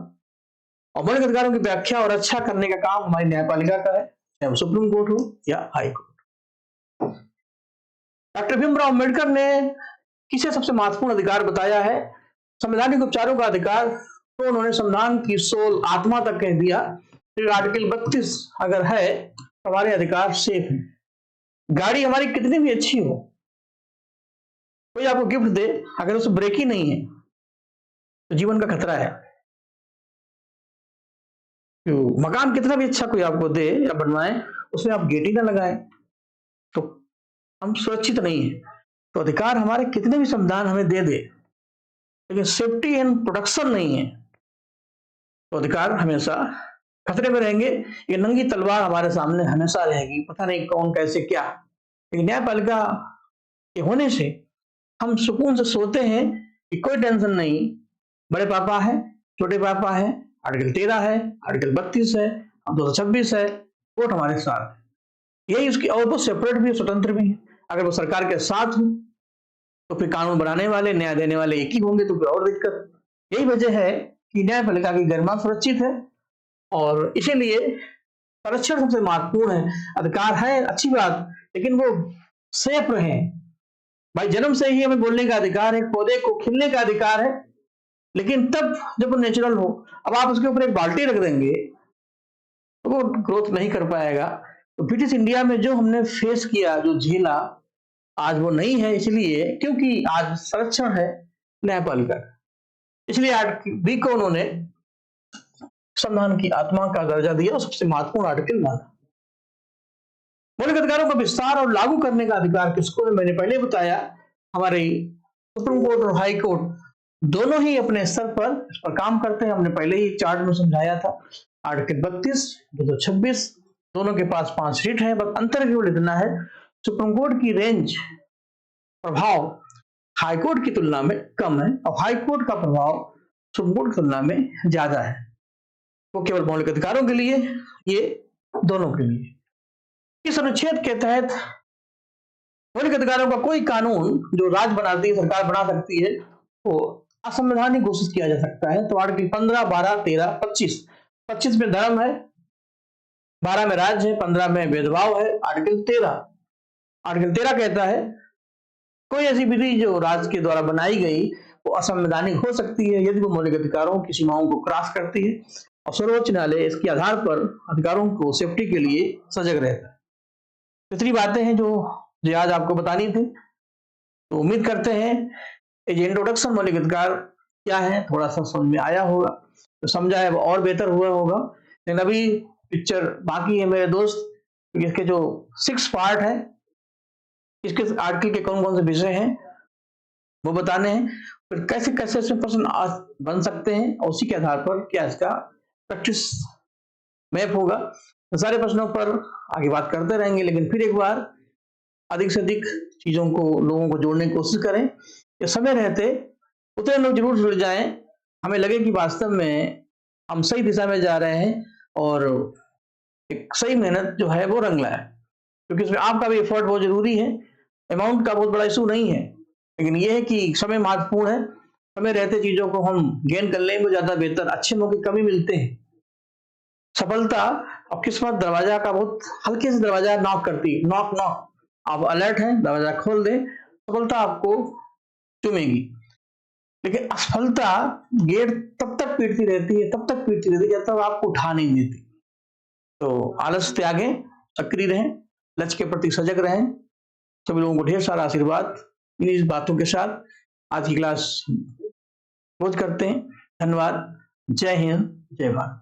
A: और मौलिक अधिकारों की व्याख्या और रक्षा करने का काम हमारी न्यायपालिका का है, चाहे वो सुप्रीम कोर्ट हो या high court. Doctor Bhimrao Ambedkar ने किसे सबसे महत्वपूर्ण अधिकार बताया है? संवैधानिक उपचारों का अधिकार। तो उन्होंने संविधान की सोल, आत्मा तक कह दिया। फिर आर्टिकल 32 अगर है तो हमारे अधिकार सेफ है। गाड़ी हमारी कितनी भी अच्छी हो, कोई आपको गिफ्ट दे, अगर उस ब्रेक ही नहीं है तो जीवन का खतरा है। तो मकान कितना भी अच्छा कोई आपको दे या बनवाए, उसमें आप गेट ही ना लगाएं तो हम सुरक्षित नहीं है। तो अधिकार हमारे कितने भी संविधान हमें दे दे, लेकिन सेफ्टी एंड प्रोटेक्शन नहीं है तो अधिकार हमेशा खतरे में रहेंगे। ये नंगी तलवार हमारे सामने हमेशा रहेगी, पता नहीं कौन कैसे क्या। लेकिन न्यायपालिका के होने से हम सुकून से सोते हैं कि कोई टेंशन नहीं, बड़े पापा है, छोटे पापा है, आर्टिकल 13 है, आर्टिकल 32 है, 226 है, कोर्ट हमारे साथ है। यही उसकी, और वो सेपरेट भी, स्वतंत्र भी है। अगर वो सरकार के साथ हो तो फिर कानून बनाने वाले, न्याय देने वाले एक ही होंगे तो फिर और दिक्कत। यही वजह है कि न्यायपालिका की गरिमा सुरक्षित है और इसीलिए संरक्षण सबसे महत्वपूर्ण है। अधिकार है अच्छी बात, लेकिन वो सेफ रहे, भाई जन्म से ही हमें बोलने का अधिकार है, पौधे को खिलने का अधिकार है, लेकिन तब जब वो नेचुरल हो। अब आप उसके ऊपर एक बाल्टी रख देंगे तो वो ग्रोथ नहीं कर पाएगा। तो ब्रिटिश इंडिया में जो हमने फेस किया, जो झेला, आज वो नहीं है, इसलिए क्योंकि आज संरक्षण है न्यायपालिका का। इसलिए आर्टिकल को उन्होंने संविधान की आत्मा का दर्जा दिया और सबसे महत्वपूर्ण आर्टिकल माना। मौलिक अधिकारों का विस्तार और लागू करने का अधिकार किसको है? मैंने पहले बताया, हमारे सुप्रीम कोर्ट और हाई कोर्ट दोनों ही अपने स्तर पर इस पर काम करते हैं। हमने पहले ही चार्ट में समझाया था। आर्टिकल 32, 226, दोनों के पास 5 सीट है। बस अंतर केवल इतना है, सुप्रीम कोर्ट की रेंज प्रभाव हाई कोर्ट की तुलना में कम है और हाई कोर्ट का प्रभाव सुप्रीम कोर्ट की तुलना में ज्यादा है। वो केवल मौलिक अधिकारों के लिए, ये दोनों के लिए। इस अनुच्छेद के तहत मौलिक अधिकारों का कोई कानून जो राज्य बनाती है, सरकार बना सकती है, वो असंवैधानिक घोषित किया जा सकता है। तो आर्टिकल 15, 12, 13, 25, 25 में धर्म है, 12 में राज्य है, 15 में भेदभाव है। आर्टिकल 13 कहता है कोई ऐसी विधि जो राज्य के द्वारा बनाई गई वो असंवैधानिक हो सकती है यदि वो मौलिक अधिकारों की सीमाओं को क्रॉस करती है, और सर्वोच्च न्यायालय इसके आधार पर अधिकारों को सेफ्टी के लिए सजग रहता है। इतनी बातें हैं जो आज आपको बतानी थी। तो उम्मीद करते हैं ये इंट्रोडक्शन मौलिक अधिकार क्या है थोड़ा सा समझ में आया होगा, तो समझा है और बेहतर हुआ होगा। लेकिन अभी पिक्चर बाकी है मेरे दोस्त। इसके जो 6 पार्ट है, इसके आर्टिकल के कौन कौन से विषय हैं वो बताने हैं, फिर कैसे कैसे इसमें प्रश्न बन सकते हैं और उसी के आधार पर क्या इसका प्रैक्टिस मैप होगा। तो सारे प्रश्नों पर आगे बात करते रहेंगे, लेकिन फिर एक बार अधिक से अधिक चीजों को, लोगों को जोड़ने की कोशिश करें कि समय रहते उतने लोग जरूर जुड़ जाएं, हमें लगे कि वास्तव में हम सही दिशा में जा रहे हैं और एक सही मेहनत जो है वो रंग लाए। क्योंकि इसमें आपका भी एफर्ट बहुत जरूरी है। अमाउंट का बहुत बड़ा इशू नहीं है, लेकिन यह है कि समय महत्वपूर्ण है। समय रहते चीजों को हम गेन कर लें वो ज्यादा बेहतर, अच्छे मौके कभी मिलते हैं। सफलता और किस्मत दरवाजा का बहुत हल्के से दरवाजा नॉक करती है, नॉक नॉक। आप अलर्ट हैं, दरवाजा खोल दें, सफलता आपको चुमेगी। लेकिन असफलता गेट तब तक पीटती रहती है, तब तक पीटती रहती है जब तक आपको उठा नहीं देती। तो आलस त्यागें, सक्रिय रहें, लक्ष्य के प्रति सजग रहें। सभी लोगों को ढेर सारा आशीर्वाद। इन्हीं बातों के साथ आज की क्लास क्लोज करते हैं। धन्यवाद। जय हिंद, जय भारत।